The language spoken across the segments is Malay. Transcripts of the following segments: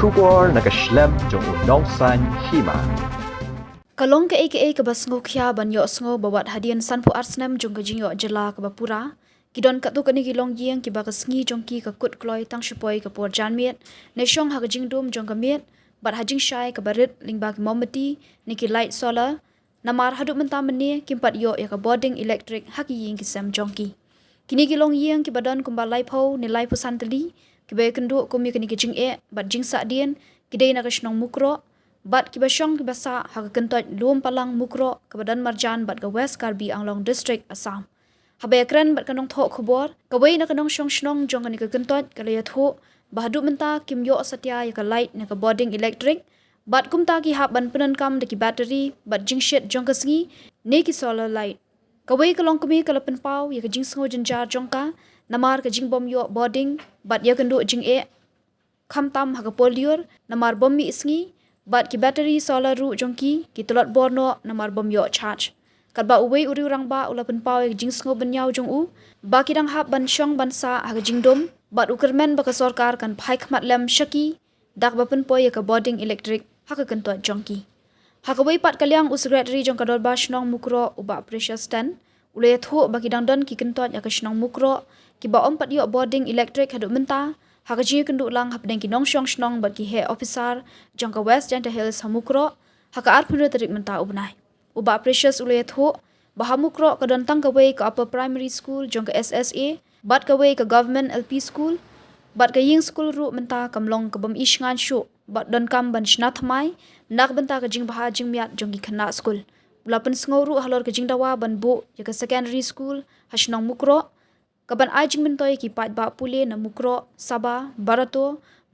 Shubor nakaslem jong unong san hima. Kalong ke aka ke basngo kya banyo sngo bawat hadian sanpu arsnam jong ke jingyo jela ke bapura kidon katu kani gilong giang ki bakasngi jong ki ka kut kloi tang shupoi ke por janmiet ne shong ha jing dum jong ke miet bat hajing shai ke barit lingba ke momati niki light solar namar haduk mentam meni kimpat yo ya ke boarding electric haki ying ki sam jong ki kini gilong yang ki badan kumbal lai pho ne lai pusan teli ki be kendu kumi kini ki jing e bat jing sa dien ki dei na ka shnong mukro bat ki basong ki basa ha kentot lum palang mukro ke badan marjan bat ke west karbi anglong district assam habe kren bat kanong tho khobor ka wei na kanong shong shnong jong ni ka kentot ka le tho bahadu menta kim yo satya ya ka light na ka boarding electric bat kumta ki hab ban penan kam de ki battery bat jing shit jong ka sngi ne ki solar light kawai kalong kami kalapan pau ya ka jing sngo jenjar jongka namar ka jing bom yo boarding bat ya kendu jing e kham tam ha ka poliur namar bom mi sngi bat ki battery solar ru jongki ki tolot borno namar bom yo charge kalba uwei uri urang ba ulapan pau ya ka jing sngo benyau jong u ba ki dang hab ban shong ban sa ha ka jing dom bat ukermen ba ka sarkar kan phai khmat lem shaki dak ba pen po ya ka boarding electric ha ka kanto jongki Hakawai pat kaliang usgradri jong kador ba shnong mukro uba precious ten ule thu baki dangdan ki kentot ya ka shnong mukro ki ba om pat yo boarding electric hadu menta hakaji kendu lang hapdeng ki nong shong shnong bat ki he officer jong ka west janta hills hamukro haka ar phunre tarik menta ubnai uba precious ule thu ba hamukro ka don tang kawai ka upper primary school jong ka SSA bat kawai ka government LP school bat ka ying school ru menta kamlong ka bam ishngan shu bat don kam ban shna thamai nak benta ka jing baha jing miat jong ki khana school ulapan sngoru halor ka jing dawa ban bu ya ka secondary school hashnong mukro ka ban ai jing mentoi ki pat ba pule na mukro saba barato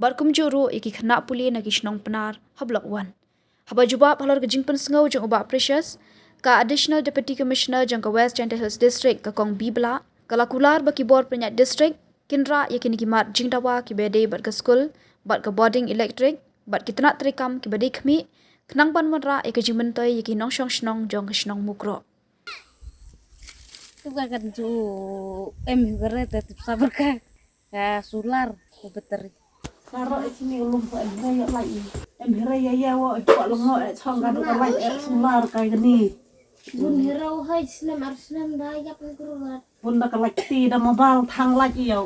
barkum juru ki khana pule na ki shnong panar hablok wan haba juba halor ka jing pen sngo jong uba precious ka additional deputy commissioner jong ka west janta hills district ka kong bibla kala kular ba ki bor penyat district kinra ya kini ki mat jing dawa ki bede bat ka school bat ka boarding electric bat kita nak terikam ki badai kami kenang pan manra e ka jimen toy ki nong shong shnong jong ka shnong mukro tu kan ju gere tetap sabar ka solar ko bateri karo sini ulum pa ya lai ya wa ko longo chong ka do lai solar kai gani bun hirau hai sinem arsnem da ya pengkurulat bun da ka lai ti da mobile thang lai yo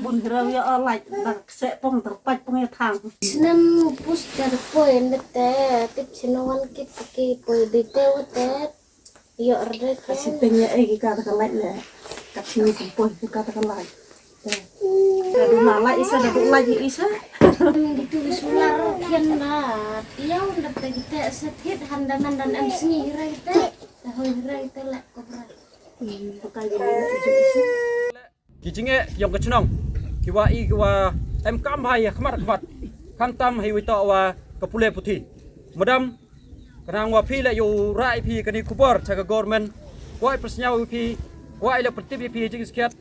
bun hirau ya lai da se pong terpat pong thang sinem pus dar poin bete tip sinowan kit ki poi de te yo arde kasi penya e ki ka da lai le ka sini ki poi ka da lai da do na lai isa da do lai isa gitu solar kian na iya udah kita setit handangan dan em singi hira kita hoi hira kita lek kobra pakai gini isa kijinge yang kecunong kiwa i kiwa em kam hai khmat kam tam hai wito wa kapule puthi madam kanang wa phi le yu rai phi kani kubor cha government wai persnya phi wai le pertip phi jing skiat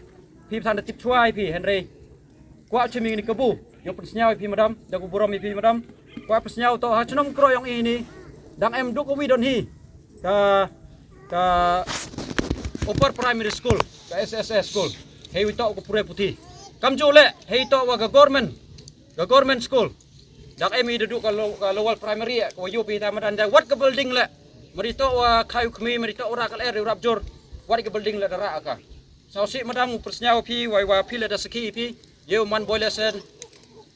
phi than tip chuai phi henry kwa chimi ni kabu yang persnya phi madam da kuburam phi madam kwa persnya to ha chunong kro yang ini dang em duk wi don hi ka upper primary school ka SSS school hei wito ko pure puti kam jole hei to wa ga government school dak emi duduk ka lower primary ko yu pi tamadan da wat ka building le mari to wa khayu khmi mari to ora kal er rap jor wat ka building le dara ka sausi madam persnya pi wa pi le da ski pi yeu man boy lesson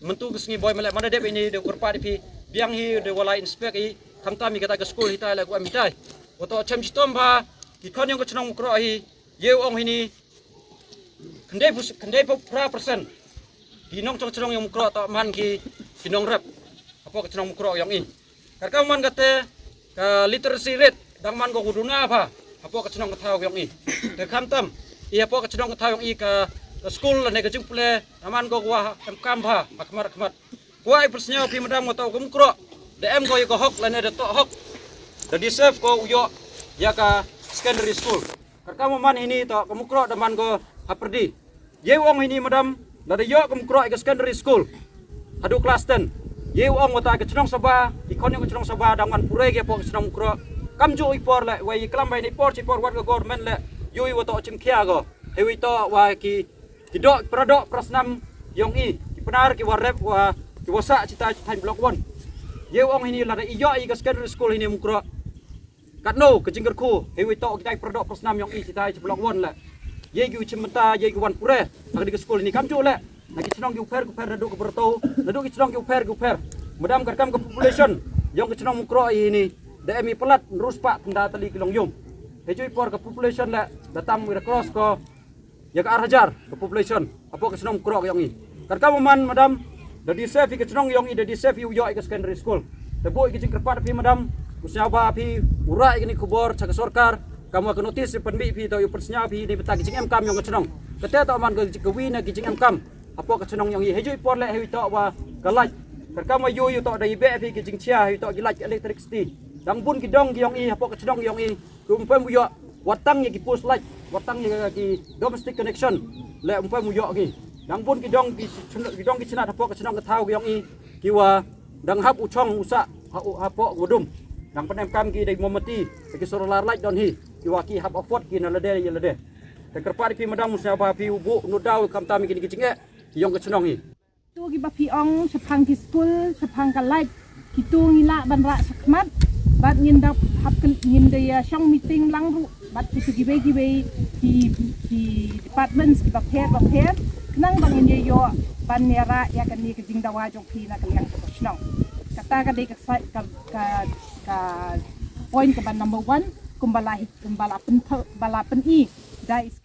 mentu kesngi boy mele mana dep ini de kurpa pi biang hi de wala inspect i khamta mi kata ke school hita la ko amitai oto chem chitom ba ki khon yang ko chnong kro hi yeu ong hini kendai pra persen dinong cong yang mukro tak man ki dinong rap apa ke cong mukro yang i karka man kate ka literacy rate dang man ko guduna apa ke cong kethau yang i de khamtam i apa ke cong kethau yang i ka school la ne ka jingple aman ko wa em kam ba khmat wa i persnya pi madam ko ko mukro de em ko hok la ne de to hok de deserve ko yo ya ka secondary school karka man ini to ko mukro de man ko haperdi ye wong ini madam da yo kum kro ke secondary school hadu class 10 ye wong wata ke chnong saba ikon yang chnong saba dangan pure ke po chnong kro kam jo ipor le wai klam bai ni por wat ke government le yui wato chim khia go hewi to wa ki dok pradok prasnam yong i ki penar ki warep wa kiwa sa cita time block 1 ye ong ini la iyo i ka secondary school ini mukro kat no ke jingger ku hewi to kita produk persnam yang i cita block 1 la ye gi cimenta ye gi wan pure nak di school ini kam jo la nak cenong gi uper dadu ke bertau dadu ki cenong gi uper madam karkam ke population yang ke cenong mukro ini DMI pelat terus pak tenda tali kilong yum hejui por ke population la datang wi cross ko ya ke arhajar ke population apa ke cenong mukro yang i karkam man madam dari save ke cenong yang i dari save yo ke secondary school tebu ki jingker pat pi madam usyaba pi urai ini kubor cak sorkar kamu akan notis penbi pi tau persnya pi di betagi jing em kam yang kecenong kete tau man ke wina ki jing em kam apa kecenong yang hejui por le hewi tau wa galaj karkam yo tau dai be pi ki jing chia hewi tau gilaj electricity dang bun ki dong yang i apa kecenong yang i umpam yo watang ki post light watang ki domestic connection le umpam yo ki dang bun ki dong ki cenat apa kecenong ke tau yang i kiwa dang hap uchong usa apa gudum dang penem kam ki dai momati ki solar light don hi kiwa ki hap afford ki na lade ya lade te kerpa pi madam musya ba pi ubu nu daw kam tam ki jinge yong ke cenong hi tu gi ba pi ong sepang ki school sepang ka light ki tu ngila ban ra sakmat bat ngin dap hap ngin de ya shong meeting lang ru bat ki gi be ki departments ki ba pher nang bang in yo ban nera ya kan ni ki jing dawa jong pi na kan yang ko snong kata ka de ka point ke ban number 1 kumbala pen i da is